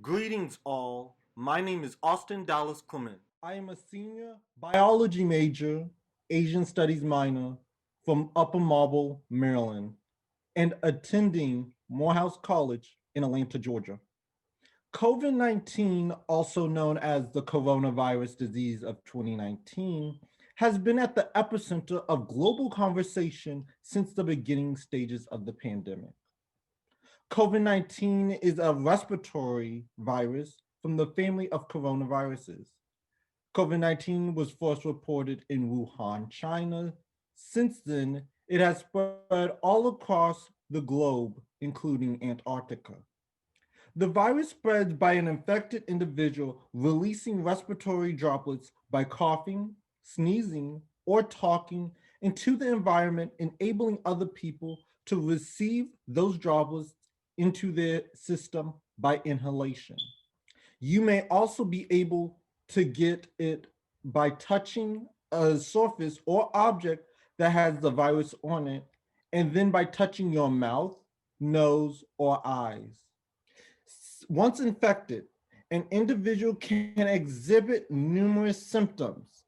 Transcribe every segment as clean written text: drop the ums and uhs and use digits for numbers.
Greetings, all. My name is Austin Dallas Clement. I am a senior biology major, Asian studies minor from Upper Marble, Maryland, and attending Morehouse College in Atlanta, Georgia. COVID 19, also known as the coronavirus disease of 2019, has been at the epicenter of global conversation since the beginning stages of the pandemic. COVID 19 is a respiratory virus from the family of coronaviruses. COVID 19 was first reported in Wuhan, China. Since then, it has spread all across the globe, including Antarctica. The virus spreads by an infected individual releasing respiratory droplets by coughing, sneezing, or talking into the environment, enabling other people to receive those droplets into their system by inhalation. You may also be able to get it by touching a surface or object that has the virus on it, and then by touching your mouth, nose, or eyes. Once infected, an individual can exhibit numerous symptoms.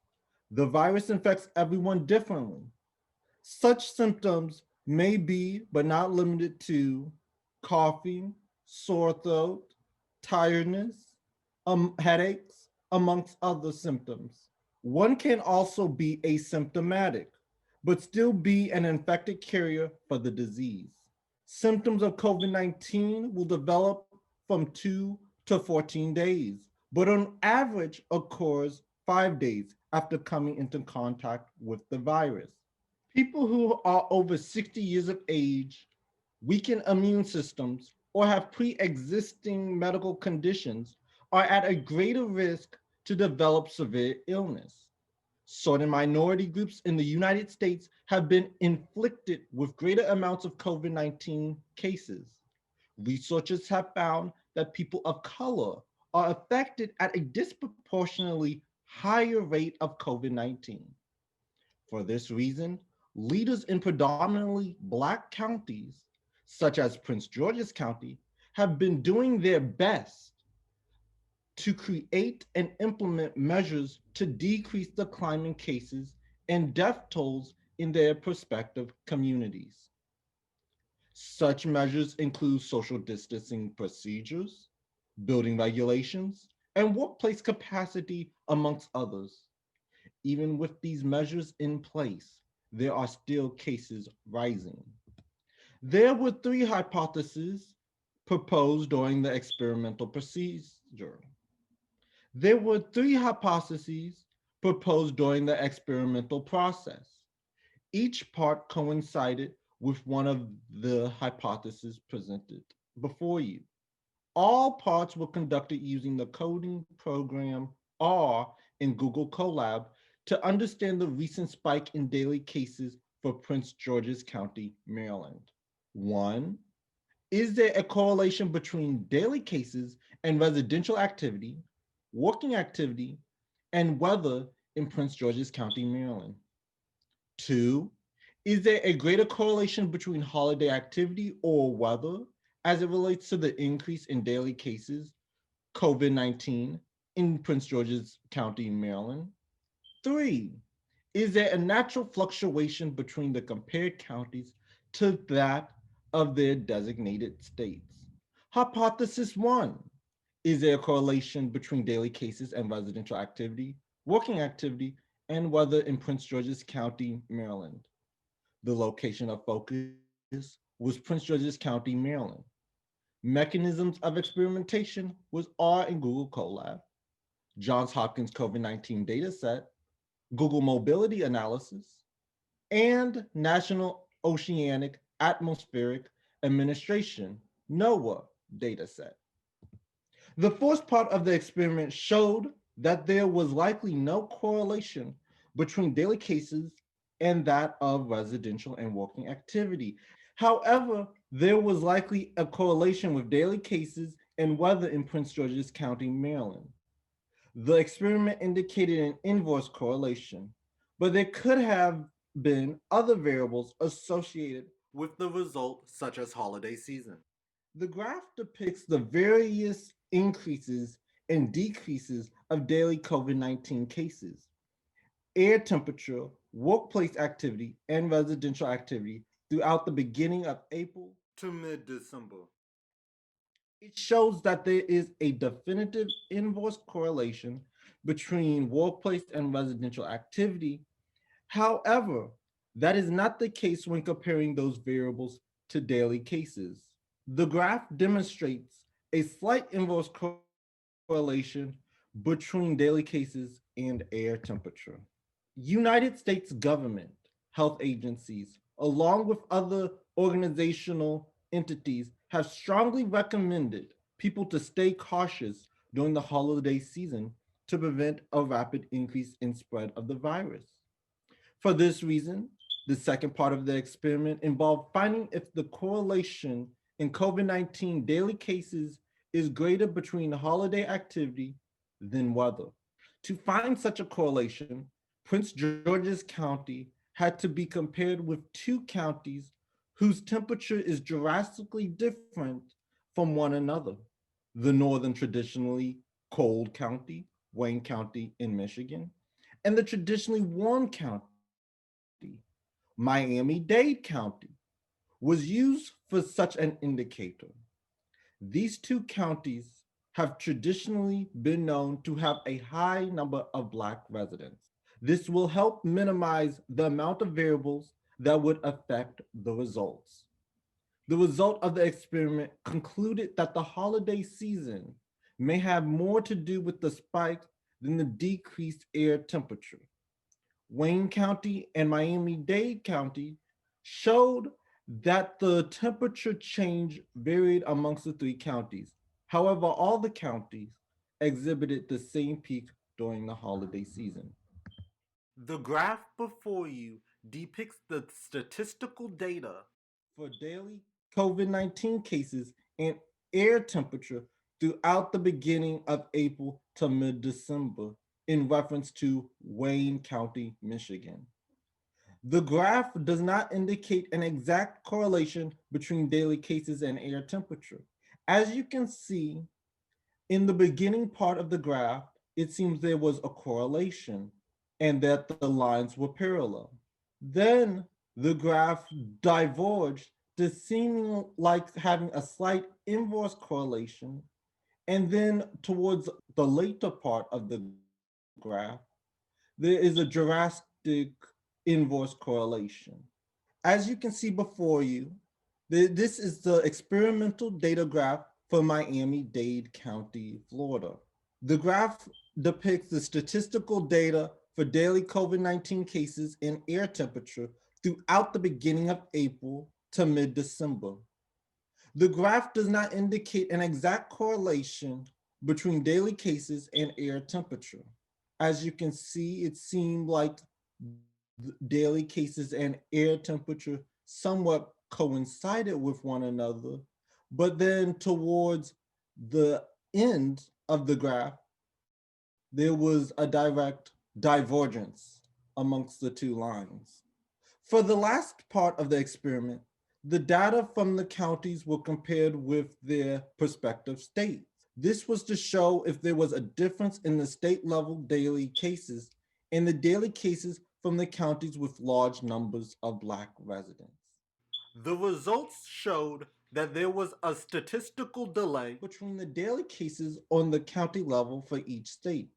The virus infects everyone differently. Such symptoms may be, but not limited to, coughing, sore throat, tiredness, headaches, amongst other symptoms. One can also be asymptomatic, but still be an infected carrier for the disease. Symptoms of COVID 19 will develop from 2 to 14 days, but on average occurs 5 days after coming into contact with the virus. People who are over 60 years of age, weakened immune systems, or have pre existing medical conditions are at a greater risk to develop severe illness. Certain minority groups in the United States have been inflicted with greater amounts of COVID 19 cases. Researchers have found that people of color are affected at a disproportionately higher rate of COVID 19. For this reason, leaders in predominantly Black counties, such as Prince George's County, have been doing their best to create and implement measures to decrease the climbing cases and death tolls in their prospective communities. Such measures include social distancing procedures, building regulations, and workplace capacity, amongst others. Even with these measures in place, there are still cases rising. There were three hypotheses proposed during the experimental procedure. There were three hypotheses proposed during the experimental process. Each part coincided with one of the hypotheses presented before you. All parts were conducted using the coding program R in Google Colab to understand the recent spike in daily cases for Prince George's County, Maryland. One, is there a correlation between daily cases and residential activity, working activity, and weather in Prince George's County, Maryland? Two, is there a greater correlation between holiday activity or weather as it relates to the increase in daily cases, COVID 19, in Prince George's County, Maryland? Three, is there a natural fluctuation between the compared counties to that of their designated states? Hypothesis one, is there a correlation between daily cases and residential activity, working activity, and weather in Prince George's County, Maryland? The location of focus was Prince George's County, Maryland. Mechanisms of experimentation was R in Google Colab, Johns Hopkins COVID 19 dataset, Google Mobility Analysis, and National Oceanic Atmospheric Administration, NOAA dataset. The first part of the experiment showed that there was likely no correlation between daily cases and that of residential and working activity. However, there was likely a correlation with daily cases and weather in Prince George's County, Maryland. The experiment indicated an inverse correlation, but there could have been other variables associated With the result, such as holiday season. The graph depicts the various increases and decreases of daily COVID-19 cases, air temperature, workplace activity, and residential activity throughout the beginning of April to mid-December. it shows that there is a definitive inverse correlation between workplace and residential activity. However, that is not the case when comparing those variables to daily cases. The graph demonstrates a slight inverse correlation between daily cases and air temperature. United States government, health agencies, along with other organizational entities, have strongly recommended people to stay cautious during the holiday season to prevent a rapid increase in spread of the virus. For this reason, the second part of the experiment involved finding if the correlation in COVID-19 daily cases is greater between holiday activity than weather. To find such a correlation, Prince George's County had to be compared with two counties whose temperature is drastically different from one another. The northern traditionally cold county, Wayne County in Michigan, and the traditionally warm county, Miami-Dade County, was used for such an indicator. These two counties have traditionally been known to have a high number of Black residents. This will help minimize the amount of variables that would affect the results. The result of the experiment concluded that the holiday season may have more to do with the spike than the decreased air temperature. Wayne County and Miami-Dade County showed that the temperature change varied amongst the three counties. However, all the counties exhibited the same peak during the holiday season. The graph before you depicts the statistical data For daily COVID-19 cases and air temperature throughout the beginning of April to mid December in reference to Wayne County, Michigan. The graph does not indicate an exact correlation between daily cases and air temperature. As you can see in the beginning part of the graph, it seems there was a correlation and that the lines were parallel. Then the graph diverged to seeming like having a slight inverse correlation. And then towards the later part of the graph, there is a drastic inverse correlation. As you can see before you, this is the experimental data graph for Miami-Dade County, Florida. The graph depicts the statistical data for daily COVID-19 cases and air temperature throughout the beginning of April to mid-December. The graph does not indicate an exact correlation between daily cases and air temperature. As you can see, it seemed like daily cases and air temperature somewhat coincided with one another, but then towards the end of the graph, there was a direct divergence amongst the two lines. For the last part of the experiment, the data from the counties were compared with their prospective states. This was to show if there was a difference in the state level daily cases and the daily cases from the counties with large numbers of Black residents. The results showed that there was a statistical delay Between the daily cases on the county level for each state.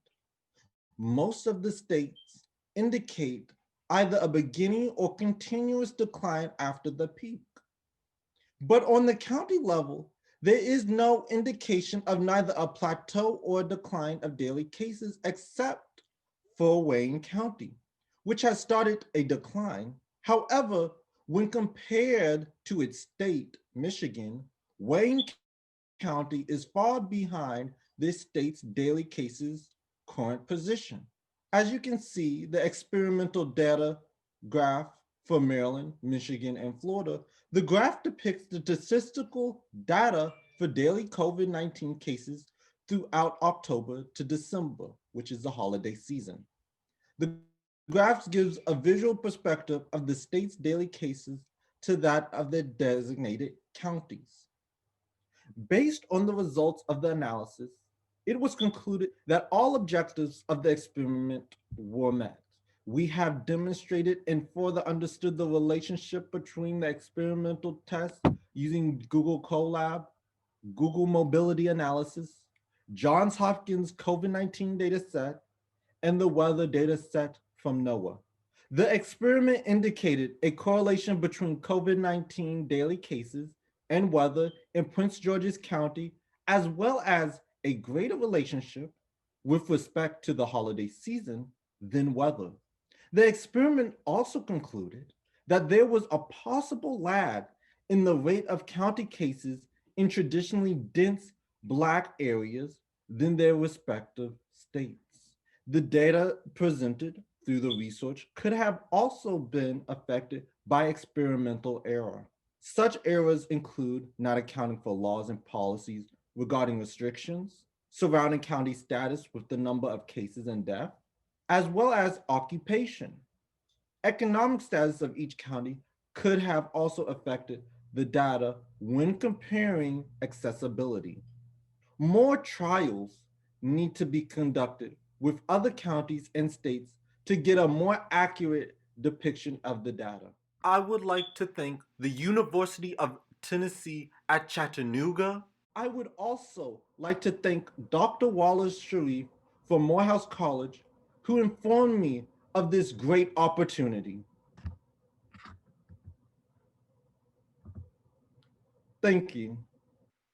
Most of the states indicate either a beginning or continuous decline after the peak. But on the county level, there is no indication of neither a plateau or a decline of daily cases except for Wayne County, which has started a decline. However, when compared to its state, Michigan, Wayne County is far behind this state's daily cases current position. As you can see, the experimental data graph for Maryland, Michigan, and Florida, the graph depicts the statistical data for daily COVID-19 cases throughout October to December, which is the holiday season. The graph gives a visual perspective of the state's daily cases to that of the designated counties. Based on the results of the analysis, it was concluded that all objectives of the experiment were met. We have demonstrated and further understood the relationship between the experimental test using Google Colab, Google Mobility Analysis, Johns Hopkins COVID-19 dataset, and the weather dataset from NOAA. The experiment indicated a correlation between COVID-19 daily cases and weather in Prince George's County, as well as a greater relationship with respect to the holiday season than weather. The experiment also concluded that there was a possible lag in the rate of county cases in traditionally dense Black areas than their respective states. The data presented through the research could have also been affected by experimental error. Such errors include not accounting for laws and policies regarding restrictions surrounding county status with the number of cases and deaths, as well as occupation. Economic status of each county could have also affected the data when comparing accessibility. More trials need to be conducted with other counties and states to get a more accurate depiction of the data. I would like to thank the University of Tennessee at Chattanooga. I would also like to thank Dr. Wallace Sharif from Morehouse College, who informed me of this great opportunity. Thank you.